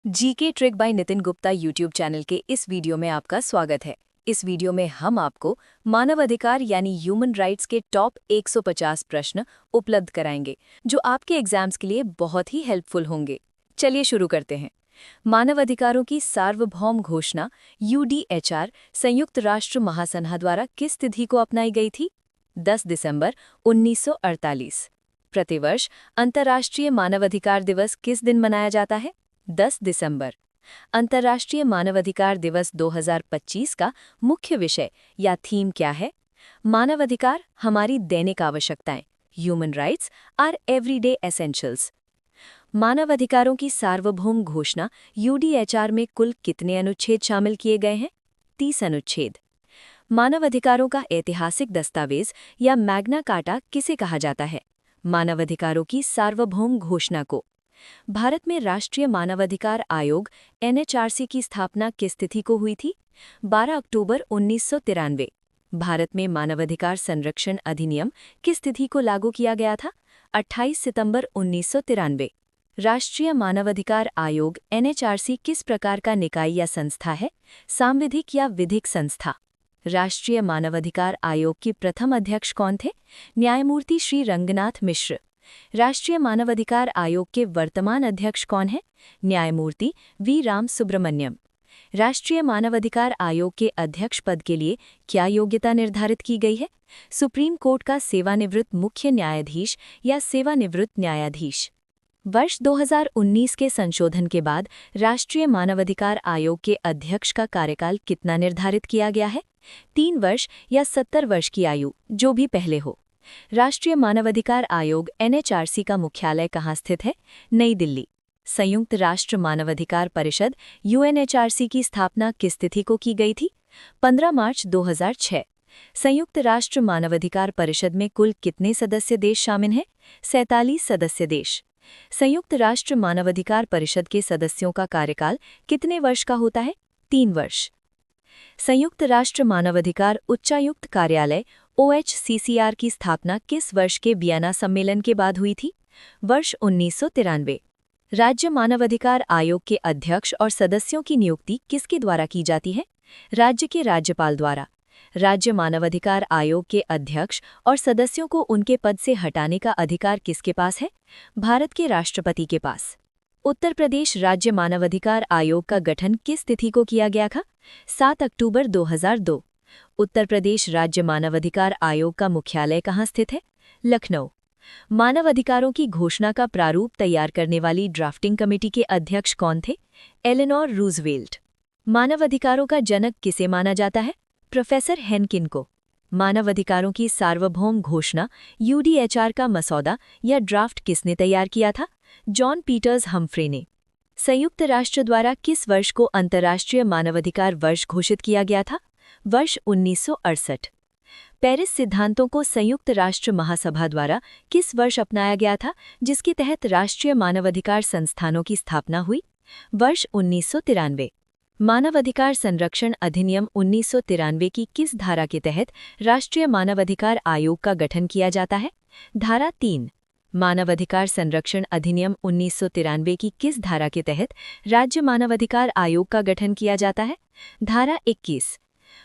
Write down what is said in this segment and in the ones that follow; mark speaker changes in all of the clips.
Speaker 1: GK trick bye Nitin Gupta YouTube channel के इस video में आपका स्वागत है। इस वीडियो में हम आपको मानव अधिकार यानी ह्यूमन राइट्स के टॉप 150 प्रश्न उपलब्ध कराएंगे, जो आपके एग्जाम्स के लिए बहुत ही हेल्पफुल होंगे। चलिए शुरू करते हैं। मानव अधिकारों की सार्वभौम घोषणा यूडीएचआर संयुक्त राष्ट्र महासभा द्वारा किस तिथि को अपनाई गई थी? 10 दिसंबर 1948। प्रतिवर्ष अंतर्राष्ट्रीय मानवाधिकार दिवस किस दिन मनाया जाता है? 10 दिसंबर। अंतर्राष्ट्रीय मानवाधिकार दिवस 2025 का मुख्य विषय या थीम क्या है? मानवाधिकार हमारी दैनिक आवश्यकताएं, human rights are everyday essentials. मानवाधिकारों की सार्वभौम घोषणा यूडीएचआर में कुल कितने अनुच्छेद शामिल किए गए हैं? 30 अनुच्छेद। मानवाधिकारों का ऐतिहासिक दस्तावेज या मैग्ना कार्टा किसे कहा जाता है? मानवाधिकारों की सार्वभौम घोषणा को। भारत में राष्ट्रीय मानवाधिकार आयोग एनएचआरसी की स्थापना किस तिथि को हुई थी? 12 अक्टूबर 1993। भारत में मानवाधिकार संरक्षण अधिनियम किस तिथि को लागू किया गया था? 28 सितंबर 1993। राष्ट्रीय मानवाधिकार आयोग एनएचआरसी किस प्रकार का निकाय या संस्था है? सांविधिक या विधिक संस्था। राष्ट्रीय मानवाधिकार आयोग की प्रथम अध्यक्ष कौन थे? न्यायमूर्ति श्री रंगनाथ मिश्र। राष्ट्रीय मानवाधिकार आयोग के वर्तमान अध्यक्ष कौन हैं? न्यायमूर्ति वी राम सुब्रमण्यम। राष्ट्रीय मानवाधिकार आयोग के अध्यक्ष पद के लिए क्या योग्यता निर्धारित की गई है? सुप्रीम कोर्ट का सेवानिवृत्त मुख्य न्यायाधीश या सेवानिवृत्त न्यायाधीश। वर्ष 2019 के संशोधन के बाद राष्ट्रीय मानवाधिकार आयोग के अध्यक्ष का कार्यकाल कितना निर्धारित किया गया है? 3 वर्ष या 70 वर्ष की आयु, जो भी पहले हो। राष्ट्रीय मानवाधिकार आयोग एनएचआरसी का मुख्यालय कहाँ स्थित है? नई दिल्ली। संयुक्त राष्ट्र मानवाधिकार परिषद यूएनएचआरसी की स्थापना किस तिथि को की गई थी? 15 मार्च 2006। संयुक्त राष्ट्र मानवाधिकार परिषद में कुल कितने सदस्य देश शामिल हैं? 47 सदस्य देश। संयुक्त राष्ट्र मानवाधिकार परिषद के सदस्यों का कार्यकाल कितने वर्ष का होता है? 3 वर्ष। संयुक्त राष्ट्र मानवाधिकार उच्चायुक्त कार्यालय OHCCR की स्थापना किस वर्ष के वियना सम्मेलन के बाद हुई थी? वर्ष 1993। राज्य मानवाधिकार आयोग के अध्यक्ष और सदस्यों की नियुक्ति किसके द्वारा की जाती है? राज्य के राज्यपाल द्वारा। राज्य मानवाधिकार आयोग के अध्यक्ष और सदस्यों को उनके पद से हटाने का अधिकार किसके पास है? भारत के राष्ट्रपति के पास। उत्तर प्रदेश राज्य मानवाधिकार आयोग का गठन किस तिथि को किया गया था? 7 अक्टूबर 2002। उत्तर प्रदेश राज्य मानवाधिकार आयोग का मुख्यालय कहाँ स्थित है? लखनऊ। मानवाधिकारों की घोषणा का प्रारूप तैयार करने वाली ड्राफ्टिंग कमेटी के अध्यक्ष कौन थे? Eleanor Roosevelt. मानवाधिकारों का जनक किसे माना जाता है? प्रोफेसर हेनकिन को। मानवाधिकारों की सार्वभौम घोषणा यूडीएचआर का मसौदा या ड्राफ्ट किसने तैयार किया था? जॉन पीटर्स हम्फ्रे ने। संयुक्त राष्ट्र द्वारा किस वर्ष को अंतर्राष्ट्रीय मानवाधिकार वर्ष घोषित किया गया था? वर्ष 1968। पेरिस सिद्धांतों को संयुक्त राष्ट्र महासभा द्वारा किस वर्ष अपनाया गया था, जिसके तहत राष्ट्रीय मानवाधिकार संस्थानों की स्थापना हुई? वर्ष 1993। मानवाधिकार संरक्षण अधिनियम 1993 की किस धारा के तहत राष्ट्रीय मानवाधिकार आयोग का गठन किया जाता है? धारा 3। मानवाधिकार संरक्षण अधिनियम 1993 की किस धारा के तहत राज्य मानवाधिकार आयोग का गठन किया जाता है? धारा 21।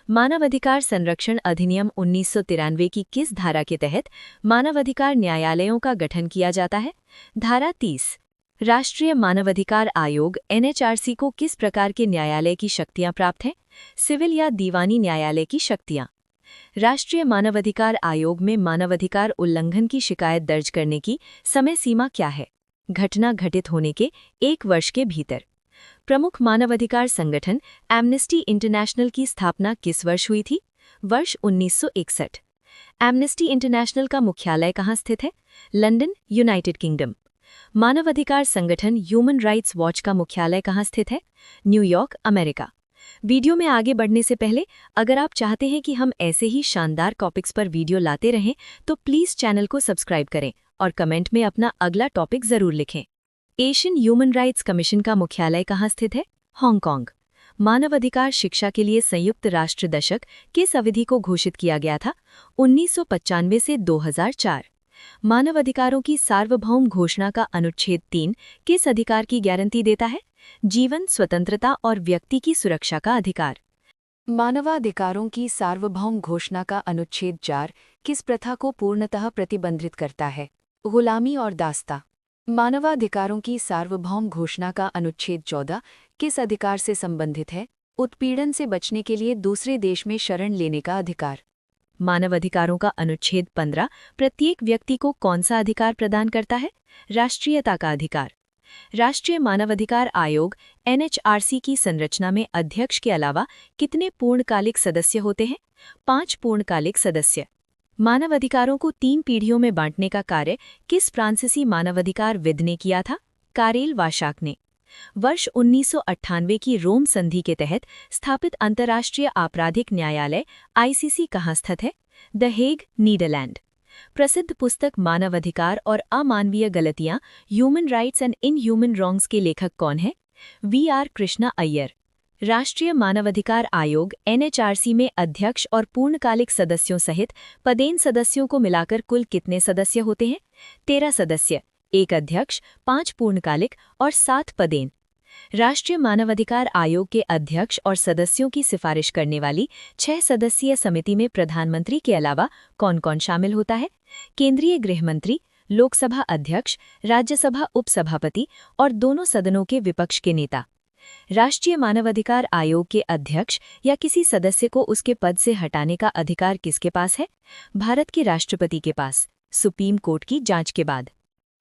Speaker 1: मानवाधिकार संरक्षण अधिनियम 1993 की किस धारा के तहत मानवाधिकार न्यायालयों का गठन किया जाता है? धारा 30। राष्ट्रीय मानवाधिकार आयोग एनएचआरसी को किस प्रकार के न्यायालय की शक्तियां प्राप्त हैं? सिविल या दीवानी न्यायालय की शक्तियां। राष्ट्रीय मानवाधिकार आयोग में मानवाधिकार उल्लंघन की शिकायत दर्ज करने की समय सीमा क्या है? घटना घटित होने के 1 वर्ष के भीतर। प्रमुख मानवाधिकार संगठन एमनेस्टी इंटरनेशनल की स्थापना किस वर्ष हुई थी? वर्ष 1961। एमनेस्टी इंटरनेशनल का मुख्यालय कहाँ स्थित है? London, United kingdom. मानवाधिकार संगठन ह्यूमन राइट्स वॉच का मुख्यालय कहाँ स्थित है? New York, America. वीडियो में आगे बढ़ने से पहले अगर आप चाहते हैं कि हम ऐसे ही शानदार टॉपिक्स पर वीडियो लाते रहें तो प्लीज़ चैनल को सब्सक्राइब करें और कमेंट में अपना अगला टॉपिक ज़रूर लिखें। एशियन ह्यूमन राइट्स कमीशन का मुख्यालय कहाँ स्थित है? हांगकांग। मानवाधिकार शिक्षा के लिए संयुक्त राष्ट्र दशक किस अवधि को घोषित किया गया था? 1995 से 2004। मानवाधिकारों की सार्वभौम घोषणा का अनुच्छेद 3 किस अधिकार की गारंटी देता है? जीवन, स्वतंत्रता और व्यक्ति की सुरक्षा का अधिकार।
Speaker 2: मानवाधिकारों की सार्वभौम घोषणा का अनुच्छेद 4 किस प्रथा को पूर्णतः प्रतिबंधित करता है? गुलामी और दास्ता। मानवाधिकारों की सार्वभौम घोषणा का अनुच्छेद 14 किस अधिकार से संबंधित है? उत्पीड़न से बचने के लिए दूसरे देश में शरण लेने का अधिकार।
Speaker 1: मानवाधिकारों का अनुच्छेद 15 प्रत्येक व्यक्ति को कौन सा अधिकार प्रदान करता है? राष्ट्रीयता का अधिकार। राष्ट्रीय मानवाधिकार आयोग NHRC की संरचना में अध्यक्ष के अलावा कितने पूर्णकालिक सदस्य होते हैं? 5 पूर्णकालिक सदस्य। मानवाधिकारों को 3 पीढ़ियों में बांटने का कार्य किस फ्रांसीसी मानवाधिकारविद ने किया था? कारेल वाशाक ने। वर्ष 1998 की रोम संधि के तहत स्थापित अंतर्राष्ट्रीय आपराधिक न्यायालय ICC कहाँ स्थित है? The Hague, Netherland. प्रसिद्ध पुस्तक मानवाधिकार और अमानवीय गलतियां, human rights and inhuman wrongs के लेखक कौन हैं? VR कृष्णा अय्यर। राष्ट्रीय मानवाधिकार आयोग NHRC में अध्यक्ष और पूर्णकालिक सदस्यों सहित पदेन सदस्यों को मिलाकर कुल कितने सदस्य होते हैं? 13 सदस्य, 1 अध्यक्ष, 5 पूर्णकालिक और 7 पदेन। राष्ट्रीय मानवाधिकार आयोग के अध्यक्ष और सदस्यों की सिफारिश करने वाली 6 सदस्यीय समिति में प्रधानमंत्री के अलावा कौन कौन शामिल होता है? केंद्रीय गृह मंत्री, लोकसभा अध्यक्ष, राज्यसभा उपसभापति और दोनों सदनों के विपक्ष के नेता। राष्ट्रीय मानवाधिकार आयोग के अध्यक्ष या किसी सदस्य को उसके पद से हटाने का अधिकार किसके पास है? भारत के राष्ट्रपति के पास, सुप्रीम कोर्ट की जांच के बाद।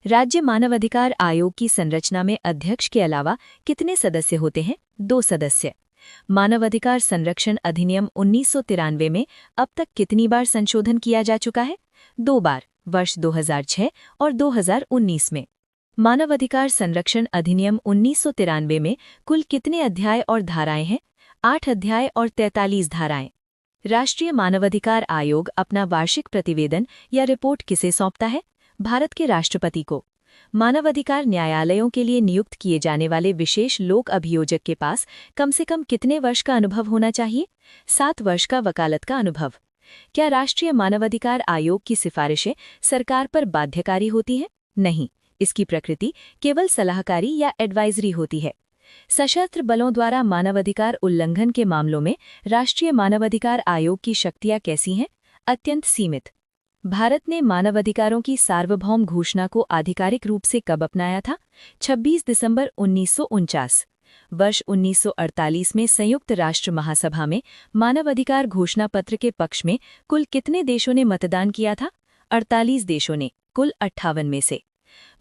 Speaker 1: राज्य मानवाधिकार आयोग की संरचना में अध्यक्ष के अलावा कितने सदस्य होते हैं? 2 सदस्य। मानवाधिकार संरक्षण अधिनियम 1993 में अब तक कितनी बार संशोधन किया जा चुका है? 2 बार, वर्ष 2006 और 2019 में। मानवाधिकार संरक्षण अधिनियम 1993 में कुल कितने अध्याय और धाराएं हैं? 8 अध्याय और 43 धाराएं। राष्ट्रीय मानवाधिकार आयोग अपना वार्षिक प्रतिवेदन या रिपोर्ट किसे सौंपता है? भारत के राष्ट्रपति को। मानवाधिकार न्यायालयों के लिए नियुक्त किए जाने वाले विशेष लोक अभियोजक के पास कम से कम कितने वर्ष का अनुभव होना चाहिए? 7 वर्ष का वकालत का अनुभव। क्या राष्ट्रीय मानवाधिकार आयोग की सिफारिशें सरकार पर बाध्यकारी होती हैं? नहीं, इसकी प्रकृति केवल सलाहकारी या एडवाइजरी होती है। सशस्त्र बलों द्वारा मानवाधिकार उल्लंघन के मामलों में राष्ट्रीय मानवाधिकार आयोग की शक्तियां कैसी हैं? अत्यंत सीमित। भारत ने मानवाधिकारों की सार्वभौम घोषणा को आधिकारिक रूप से कब अपनाया था? 26 दिसंबर 1949। वर्ष 1948 में संयुक्त राष्ट्र महासभा में मानवाधिकार घोषणा पत्र के पक्ष में कुल कितने देशों ने मतदान किया था? 48 देशों ने, कुल 58 में से।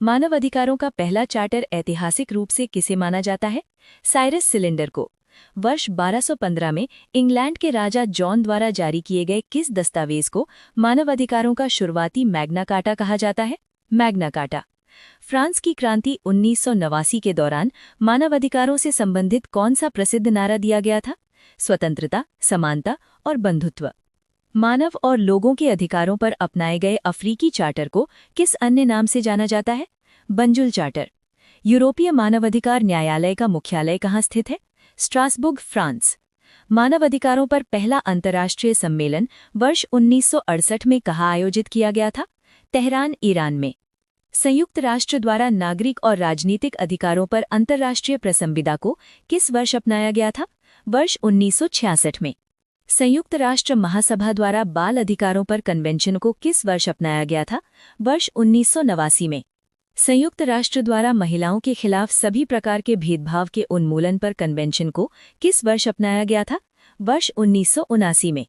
Speaker 1: मानवाधिकारों का पहला चार्टर ऐतिहासिक रूप से किसे माना जाता है? साइरस सिलेंडर को। वर्ष 1215 में इंग्लैंड के राजा जॉन द्वारा जारी किए गए किस दस्तावेज को मानवाधिकारों का शुरुआती मैग्ना कार्टा कहा जाता है? Magna carta. फ्रांस की क्रांति 1989 के दौरान मानवाधिकारों से संबंधित कौन सा प्रसिद्ध नारा दिया गया था? स्वतंत्रता, समानता और बंधुत्व। मानव और लोगों के अधिकारों पर अपनाए गए अफ्रीकी चार्टर को किस अन्य नाम से जाना जाता है? Banjul charter. यूरोपीय मानवाधिकार न्यायालय का मुख्यालय कहाँ स्थित है? स्ट्रासबुर्ग, फ्रांस। मानवाधिकारों पर पहला अंतर्राष्ट्रीय सम्मेलन वर्ष 1968 में कहाँ आयोजित किया गया था? तेहरान, ईरान में। संयुक्त राष्ट्र द्वारा नागरिक और राजनीतिक अधिकारों पर अंतर्राष्ट्रीय प्रसंविदा को किस वर्ष अपनाया गया था? वर्ष 1966 में। संयुक्त राष्ट्र महासभा द्वारा बाल अधिकारों पर कन्वेंशन को किस वर्ष अपनाया गया था? वर्ष 1989 में। संयुक्त राष्ट्र द्वारा महिलाओं के खिलाफ सभी प्रकार के भेदभाव के उन्मूलन पर कन्वेंशन को किस वर्ष अपनाया गया था? वर्ष 1979 में।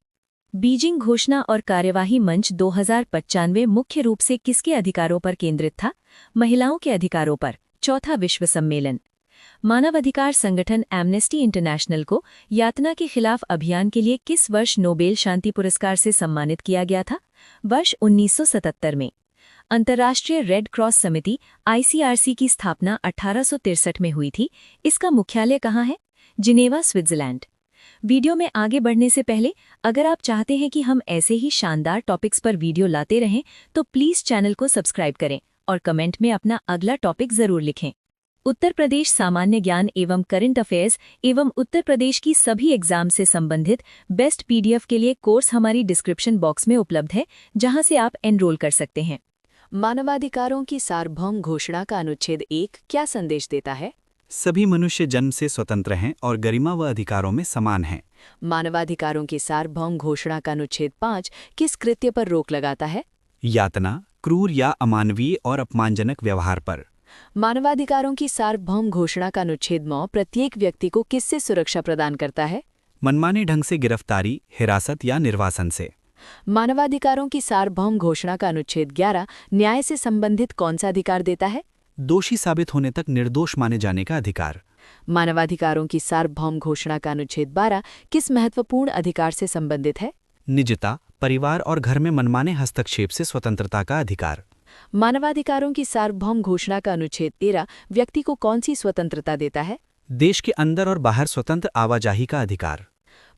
Speaker 1: बीजिंग घोषणा और कार्यवाही मंच 2095 मुख्य रूप से किसके अधिकारों पर केंद्रित था? महिलाओं के अधिकारों पर। चौथा विश्व सम्मेलन। मानवाधिकार संगठन एमनेस्टी इंटरनेशनल को यातना के खिलाफ अभियान के लिए किस वर्ष नोबेल शांति पुरस्कार से सम्मानित किया गया था? वर्ष 1977 में। अंतर्राष्ट्रीय रेड क्रॉस समिति ICRC की स्थापना 1863 में हुई थी। इसका मुख्यालय कहाँ है? Geneva, Switzerland. वीडियो में आगे बढ़ने से पहले अगर आप चाहते हैं कि हम ऐसे ही शानदार टॉपिक्स पर वीडियो लाते रहें तो प्लीज़ चैनल को सब्सक्राइब करें और कमेंट में अपना अगला टॉपिक ज़रूर लिखें। उत्तर प्रदेश सामान्य ज्ञान एवं करंट अफेयर्स एवं उत्तर प्रदेश की सभी एग्जाम से संबंधित बेस्ट PDF के लिए कोर्स हमारी डिस्क्रिप्शन बॉक्स में उपलब्ध है, जहां से आप एनरोल कर सकते हैं।
Speaker 2: मानवाधिकारों की सार्वभौम घोषणा का अनुच्छेद 1 क्या संदेश देता है?
Speaker 3: सभी मनुष्य जन्म से स्वतंत्र हैं और गरिमा व अधिकारों में समान हैं।
Speaker 2: मानवाधिकारों की सार्वभौम घोषणा का अनुच्छेद 5 किस कृत्य पर रोक लगाता है?
Speaker 3: यातना, क्रूर या अमानवीय और अपमानजनक व्यवहार पर।
Speaker 2: मानवाधिकारों की सार्वभौम घोषणा का अनुच्छेद 9 प्रत्येक व्यक्ति को किससे सुरक्षा प्रदान करता है?
Speaker 3: मनमाने ढंग से गिरफ्तारी, हिरासत या निर्वासन से।
Speaker 2: मानवाधिकारों की सार्वभौम घोषणा का अनुच्छेद 11 न्याय से संबंधित कौन सा अधिकार देता है?
Speaker 3: दोषी साबित होने तक निर्दोष माने जाने का अधिकार।
Speaker 2: मानवाधिकारों की सार्वभौम घोषणा का अनुच्छेद 12 किस महत्वपूर्ण अधिकार से संबंधित है?
Speaker 3: निजता, परिवार और घर में मनमाने हस्तक्षेप से स्वतंत्रता का अधिकार।
Speaker 2: मानवाधिकारों की सार्वभौम घोषणा का अनुच्छेद 13 व्यक्ति को कौन सी स्वतंत्रता देता है?
Speaker 3: देश के अंदर और बाहर स्वतंत्र आवाजाही का अधिकार।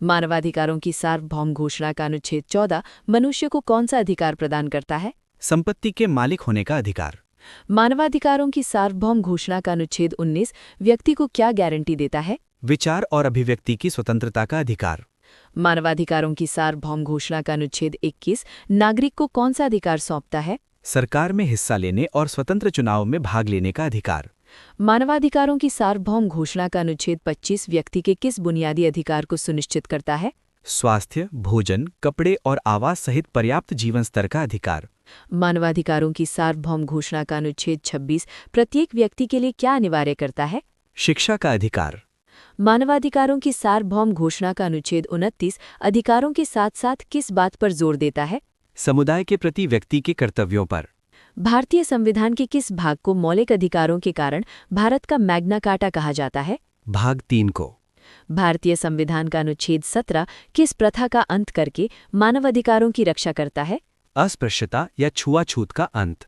Speaker 2: मानवाधिकारों की सार्वभौम घोषणा का अनुच्छेद 14 मनुष्य को कौन सा अधिकार प्रदान करता है?
Speaker 3: संपत्ति के मालिक होने का अधिकार।
Speaker 2: मानवाधिकारों की सार्वभौम घोषणा का अनुच्छेद 19 व्यक्ति को क्या गारंटी देता है?
Speaker 3: विचार और अभिव्यक्ति की स्वतंत्रता का अधिकार।
Speaker 2: मानवाधिकारों की सार्वभौम घोषणा का अनुच्छेद 21 नागरिक को कौन सा अधिकार सौंपता है?
Speaker 3: सरकार में हिस्सा लेने और स्वतंत्र चुनाव में भाग लेने का अधिकार।
Speaker 2: मानवाधिकारों की सार्वभौम घोषणा का अनुच्छेद 25 व्यक्ति के किस बुनियादी अधिकार को सुनिश्चित करता है?
Speaker 3: स्वास्थ्य, भोजन, कपड़े और आवास सहित पर्याप्त जीवन स्तर का अधिकार।
Speaker 2: मानवाधिकारों की सार्वभौम घोषणा का अनुच्छेद 26 प्रत्येक व्यक्ति के लिए क्या अनिवार्य करता है?
Speaker 3: शिक्षा का अधिकार।
Speaker 2: मानवाधिकारों की सार्वभौम घोषणा का अनुच्छेद 29 अधिकारों के साथ साथ किस बात पर जोर देता है?
Speaker 3: समुदाय के प्रति व्यक्ति के कर्तव्यों पर।
Speaker 2: भारतीय संविधान के किस भाग को मौलिक अधिकारों के कारण भारत का मैग्ना कार्टा कहा जाता है?
Speaker 3: भाग 3 को।
Speaker 2: भारतीय संविधान का अनुच्छेद 17 किस प्रथा का अंत करके मानवाधिकारों की रक्षा करता है?
Speaker 3: अस्पृश्यता या छुआछूत का अंत।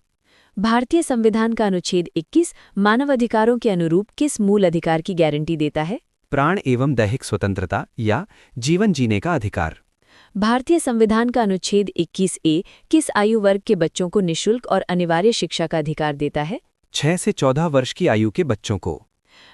Speaker 2: भारतीय संविधान का अनुच्छेद 21 मानवाधिकारों के अनुरूप किस मूल अधिकार की गारंटी देता है?
Speaker 3: प्राण एवं दैहिक स्वतंत्रता या जीवन जीने का अधिकार।
Speaker 2: भारतीय संविधान का अनुच्छेद 21A किस आयु वर्ग के बच्चों को निःशुल्क और अनिवार्य शिक्षा का अधिकार देता है?
Speaker 3: 6 से 14 वर्ष की आयु के बच्चों को।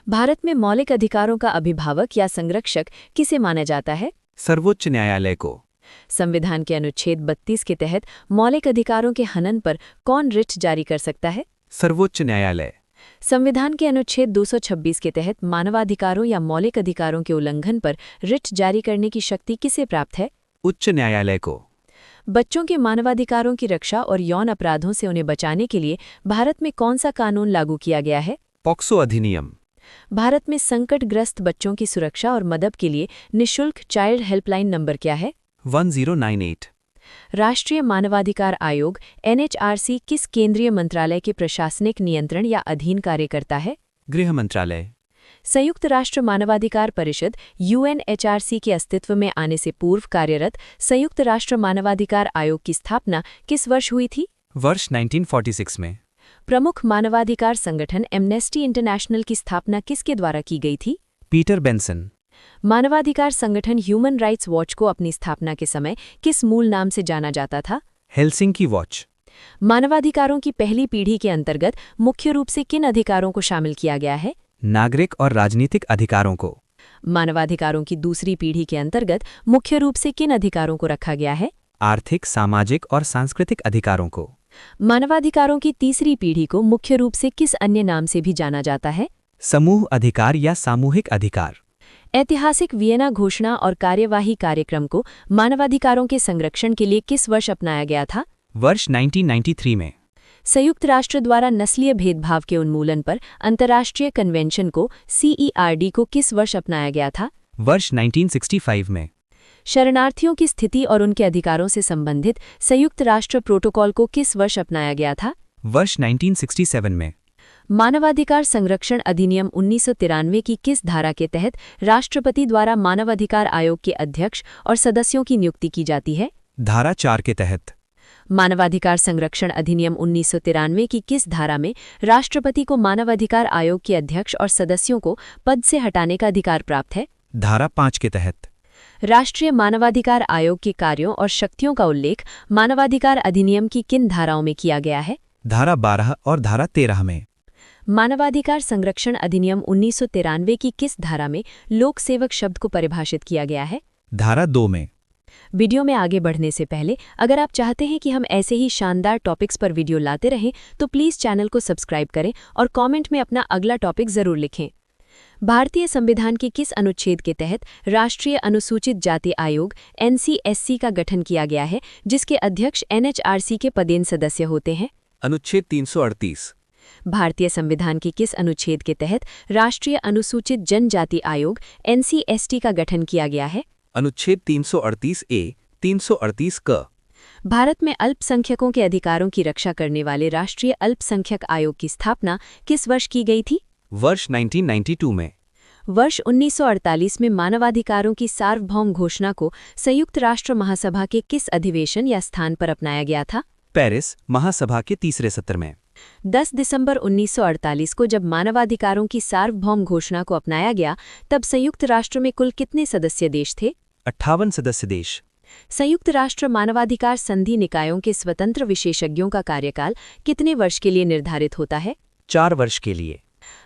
Speaker 2: भारत में मौलिक अधिकारों का अभिभावक या संरक्षक किसे माना जाता है?
Speaker 3: सर्वोच्च न्यायालय को।
Speaker 2: संविधान के अनुच्छेद 32 के तहत मौलिक अधिकारों के हनन पर कौन रिट जारी कर सकता है?
Speaker 3: सर्वोच्च न्यायालय।
Speaker 2: संविधान के अनुच्छेद 226 के तहत मानवाधिकारों या मौलिक अधिकारों के उल्लंघन पर रिट जारी करने की शक्ति किसे प्राप्त है?
Speaker 3: उच्च न्यायालय को।
Speaker 2: बच्चों के मानवाधिकारों की रक्षा और यौन अपराधों से उन्हें बचाने के लिए भारत में कौन सा कानून लागू किया गया है?
Speaker 3: पॉक्सो अधिनियम।
Speaker 2: भारत में संकटग्रस्त बच्चों की सुरक्षा और मदद के लिए निःशुल्क चाइल्ड हेल्पलाइन नंबर क्या है?
Speaker 3: 1098।
Speaker 2: राष्ट्रीय मानवाधिकार आयोग NHRC किस केंद्रीय मंत्रालय के प्रशासनिक नियंत्रण या अधीन कार्य करता है?
Speaker 3: गृह मंत्रालय।
Speaker 2: संयुक्त राष्ट्र मानवाधिकार परिषद UNHRC के अस्तित्व में आने से पूर्व कार्यरत संयुक्त राष्ट्र मानवाधिकार आयोग की स्थापना किस वर्ष हुई थी?
Speaker 3: वर्ष 1946 में।
Speaker 2: प्रमुख मानवाधिकार संगठन एमनेस्टी इंटरनेशनल की स्थापना किसके द्वारा की गई थी?
Speaker 3: Peter Benson.
Speaker 2: मानवाधिकार संगठन ह्यूमन राइट्स वॉच को अपनी स्थापना के समय किस मूल नाम से जाना जाता था?
Speaker 3: Helsinki watch.
Speaker 2: मानवाधिकारों की पहली पीढ़ी के अंतर्गत मुख्य रूप से किन अधिकारों को शामिल किया गया है?
Speaker 3: नागरिक और राजनीतिक अधिकारों को।
Speaker 2: मानवाधिकारों की दूसरी पीढ़ी के अंतर्गत मुख्य रूप से किन अधिकारों को रखा गया है?
Speaker 3: आर्थिक, सामाजिक और सांस्कृतिक अधिकारों को।
Speaker 2: मानवाधिकारों की तीसरी पीढ़ी को मुख्य रूप से किस अन्य नाम से भी जाना जाता है?
Speaker 3: समूह अधिकार या सामूहिक अधिकार।
Speaker 2: ऐतिहासिक वियना घोषणा और कार्यवाही कार्यक्रम को मानवाधिकारों के संरक्षण के लिए किस वर्ष अपनाया गया था?
Speaker 3: वर्ष 1993 में।
Speaker 2: संयुक्त राष्ट्र द्वारा नस्लीय भेदभाव के उन्मूलन पर अंतर्राष्ट्रीय कन्वेंशन को CERD को किस वर्ष अपनाया गया था?
Speaker 3: वर्ष 1965 में।
Speaker 2: शरणार्थियों की स्थिति और उनके अधिकारों से संबंधित संयुक्त राष्ट्र प्रोटोकॉल को किस वर्ष अपनाया गया था?
Speaker 3: वर्ष 1967 में।
Speaker 2: मानवाधिकार संरक्षण अधिनियम 1993 की किस धारा के तहत राष्ट्रपति द्वारा मानवाधिकार आयोग के अध्यक्ष और सदस्यों की नियुक्ति की जाती है?
Speaker 3: धारा 4 के तहत।
Speaker 2: मानवाधिकार संरक्षण अधिनियम 1993 की किस धारा में राष्ट्रपति को मानवाधिकार आयोग के अध्यक्ष और सदस्यों को पद से हटाने का अधिकार प्राप्त है?
Speaker 3: धारा 5 के तहत।
Speaker 2: राष्ट्रीय मानवाधिकार आयोग के कार्यों और शक्तियों का उल्लेख मानवाधिकार अधिनियम की किन धाराओं में किया गया है?
Speaker 3: धारा 12 और धारा 13 में।
Speaker 2: मानवाधिकार संरक्षण अधिनियम 1993 की किस धारा में लोक सेवक शब्द को परिभाषित किया गया है?
Speaker 3: धारा 2 में।
Speaker 2: वीडियो में आगे बढ़ने से पहले अगर आप चाहते हैं कि हम ऐसे ही शानदार टॉपिक्स पर वीडियो लाते रहें तो प्लीज़ चैनल को सब्सक्राइब करें और कमेंट में अपना अगला टॉपिक ज़रूर लिखें। भारतीय संविधान के किस अनुच्छेद के तहत राष्ट्रीय अनुसूचित जाति आयोग NCSC का गठन किया गया है, जिसके अध्यक्ष NHRC के पदेन सदस्य होते हैं?
Speaker 3: अनुच्छेद 338।
Speaker 2: भारतीय संविधान के किस अनुच्छेद के तहत राष्ट्रीय अनुसूचित जनजाति आयोग NCST का गठन किया गया है?
Speaker 3: अनुच्छेद 338A, 338 क।
Speaker 2: भारत में अल्पसंख्यकों के अधिकारों की रक्षा करने वाले राष्ट्रीय अल्पसंख्यक आयोग की स्थापना किस वर्ष की गई थी?
Speaker 3: वर्ष 1992 में।
Speaker 2: वर्ष 1948 में मानवाधिकारों की सार्वभौम घोषणा को संयुक्त राष्ट्र महासभा के किस अधिवेशन या स्थान पर अपनाया गया था?
Speaker 3: पेरिस महासभा के तीसरे सत्र में।
Speaker 2: 10 दिसंबर 1948 को जब मानवाधिकारों की सार्वभौम घोषणा को अपनाया गया, तब संयुक्त राष्ट्र में कुल कितने सदस्य देश थे?
Speaker 3: 58 सदस्य देश।
Speaker 2: संयुक्त राष्ट्र मानवाधिकार संधि निकायों के स्वतंत्र विशेषज्ञों का कार्यकाल कितने वर्ष के लिए निर्धारित होता है?
Speaker 3: 4 वर्ष के लिए।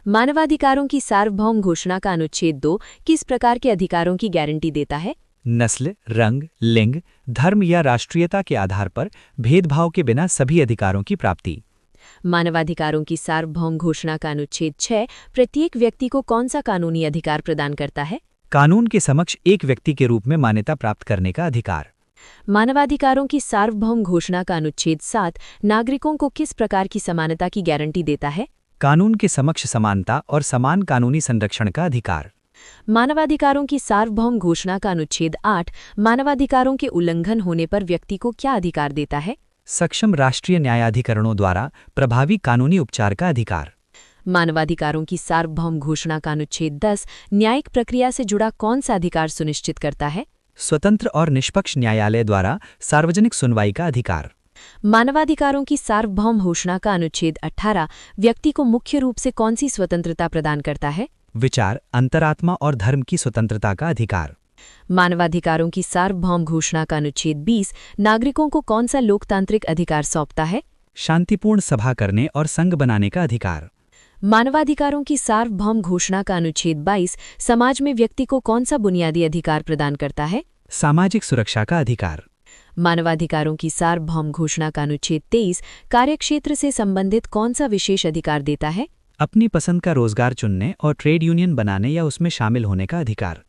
Speaker 2: मानवाधिकारों की सार्वभौम घोषणा का अनुच्छेद 2 किस प्रकार के अधिकारों की गारंटी देता है?
Speaker 3: नस्ल, रंग, लिंग, धर्म या राष्ट्रीयता के आधार पर भेदभाव के बिना सभी अधिकारों की प्राप्ति।
Speaker 2: मानवाधिकारों की सार्वभौम घोषणा का अनुच्छेद 6 प्रत्येक व्यक्ति को कौन सा कानूनी अधिकार प्रदान करता है?
Speaker 3: कानून के समक्ष एक व्यक्ति के रूप में मान्यता प्राप्त करने का अधिकार।
Speaker 2: मानवाधिकारों की सार्वभौम घोषणा का अनुच्छेद 7 नागरिकों को किस प्रकार की समानता की गारंटी देता है?
Speaker 3: कानून के समक्ष समानता और समान कानूनी संरक्षण का अधिकार।
Speaker 2: मानवाधिकारों की सार्वभौम घोषणा का अनुच्छेद 8 मानवाधिकारों के उल्लंघन होने पर व्यक्ति को क्या अधिकार देता है?
Speaker 3: सक्षम राष्ट्रीय न्यायाधिकरणों द्वारा प्रभावी कानूनी उपचार का अधिकार।
Speaker 2: मानवाधिकारों की सार्वभौम घोषणा का अनुच्छेद 10 न्यायिक प्रक्रिया से जुड़ा कौन सा अधिकार सुनिश्चित करता है?
Speaker 3: स्वतंत्र और निष्पक्ष न्यायालय द्वारा सार्वजनिक सुनवाई का अधिकार।
Speaker 2: मानवाधिकारों की सार्वभौम घोषणा का अनुच्छेद 18 व्यक्ति को मुख्य रूप से कौन सी स्वतंत्रता प्रदान करता है?
Speaker 3: विचार, अंतरात्मा और धर्म की स्वतंत्रता का अधिकार।
Speaker 2: मानवाधिकारों की सार्वभौम घोषणा का अनुच्छेद 20 नागरिकों को कौन सा लोकतांत्रिक अधिकार सौंपता है?
Speaker 3: शांतिपूर्ण सभा करने और संघ बनाने का अधिकार।
Speaker 2: मानवाधिकारों की सार्वभौम घोषणा का अनुच्छेद 22 समाज में व्यक्ति को कौन सा बुनियादी अधिकार प्रदान करता है?
Speaker 3: सामाजिक सुरक्षा का अधिकार।
Speaker 2: मानवाधिकारों की सार्वभौम घोषणा का अनुच्छेद 23 कार्यक्षेत्र से संबंधित कौन सा विशेष अधिकार देता है?
Speaker 3: अपनी पसंद का रोजगार चुनने और ट्रेड यूनियन बनाने या उसमें शामिल होने का अधिकार।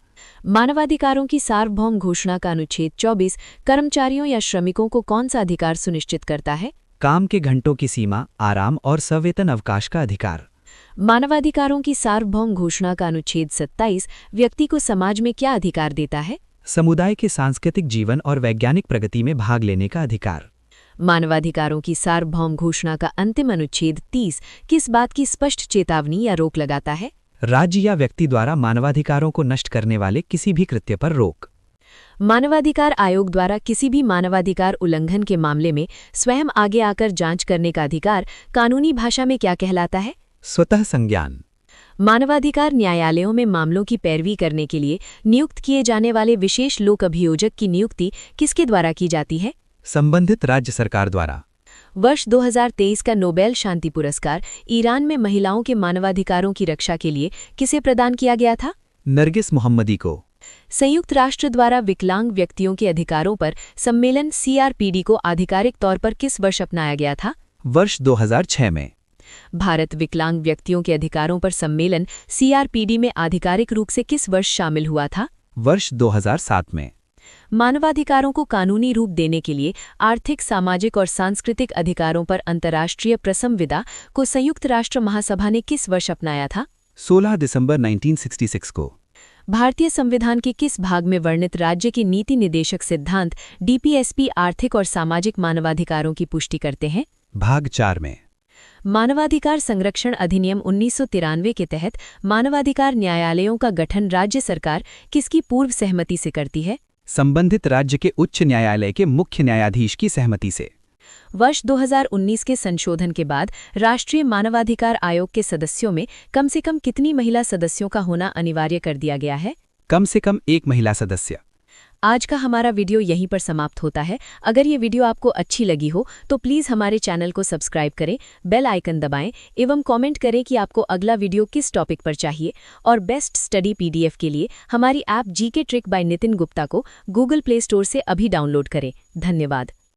Speaker 2: मानवाधिकारों की सार्वभौम घोषणा का अनुच्छेद 24 कर्मचारियों या श्रमिकों को कौन सा अधिकार सुनिश्चित करता है?
Speaker 3: काम के घंटों की सीमा, आराम और सवेतन अवकाश का अधिकार।
Speaker 2: मानवाधिकारों की सार्वभौम घोषणा का अनुच्छेद 27 व्यक्ति को समाज में क्या अधिकार देता है?
Speaker 3: समुदाय के सांस्कृतिक जीवन और वैज्ञानिक प्रगति में भाग लेने का अधिकार।
Speaker 2: मानवाधिकारों की सार्वभौम घोषणा का अंतिम अनुच्छेद 30 किस बात की स्पष्ट चेतावनी या रोक लगाता है?
Speaker 3: राज्य या व्यक्ति द्वारा मानवाधिकारों को नष्ट करने वाले किसी भी कृत्य पर रोक।
Speaker 2: मानवाधिकार आयोग द्वारा किसी भी मानवाधिकार उल्लंघन के मामले में स्वयं आगे आकर जांच करने का अधिकार कानूनी भाषा में क्या कहलाता है?
Speaker 3: स्वतः संज्ञान।
Speaker 2: मानवाधिकार न्यायालयों में मामलों की पैरवी करने के लिए नियुक्त किए जाने वाले विशेष लोक अभियोजक की नियुक्ति किसके द्वारा की जाती है?
Speaker 3: संबंधित राज्य सरकार द्वारा।
Speaker 2: वर्ष 2023 का नोबेल शांति पुरस्कार ईरान में महिलाओं के मानवाधिकारों की रक्षा के लिए किसे प्रदान किया गया था?
Speaker 3: नरगिस मोहम्मदी को।
Speaker 2: संयुक्त राष्ट्र द्वारा विकलांग व्यक्तियों के अधिकारों पर सम्मेलन CRPD को आधिकारिक तौर पर किस वर्ष अपनाया गया था?
Speaker 3: वर्ष 2006 में।
Speaker 2: भारत विकलांग व्यक्तियों के अधिकारों पर सम्मेलन CRPD में आधिकारिक रूप से किस वर्ष शामिल हुआ था?
Speaker 3: वर्ष 2007 में।
Speaker 2: मानवाधिकारों को कानूनी रूप देने के लिए आर्थिक, सामाजिक और सांस्कृतिक अधिकारों पर अंतर्राष्ट्रीय प्रसंविदा को संयुक्त राष्ट्र महासभा ने किस वर्ष अपनाया था?
Speaker 3: 16 दिसंबर 1966 को।
Speaker 2: भारतीय संविधान के किस भाग में वर्णित राज्य के नीति निदेशक सिद्धांत DPSP आर्थिक और सामाजिक मानवाधिकारों की पुष्टि करते हैं?
Speaker 3: भाग 4 में।
Speaker 2: मानवाधिकार संरक्षण अधिनियम 1993 के तहत मानवाधिकार न्यायालयों का गठन राज्य सरकार किसकी पूर्व सहमति से करती है?
Speaker 3: संबंधित राज्य के उच्च न्यायालय के मुख्य न्यायाधीश की सहमति से।
Speaker 2: वर्ष 2019 के संशोधन के बाद राष्ट्रीय मानवाधिकार आयोग के सदस्यों में कम से कम कितनी महिला सदस्यों का होना अनिवार्य कर दिया गया है?
Speaker 3: कम से कम 1 महिला सदस्य।
Speaker 2: आज का हमारा वीडियो यहीं पर समाप्त होता है। अगर ये वीडियो आपको अच्छी लगी हो तो प्लीज़ हमारे चैनल को सब्सक्राइब करें, बेल आइकन दबाएं एवं कमेंट करें कि आपको अगला वीडियो किस टॉपिक पर चाहिए। और बेस्ट स्टडी PDF के लिए हमारी app GK trick bye Nitin Gupta को गूगल प्ले स्टोर से अभी डाउनलोड करें। धन्यवाद।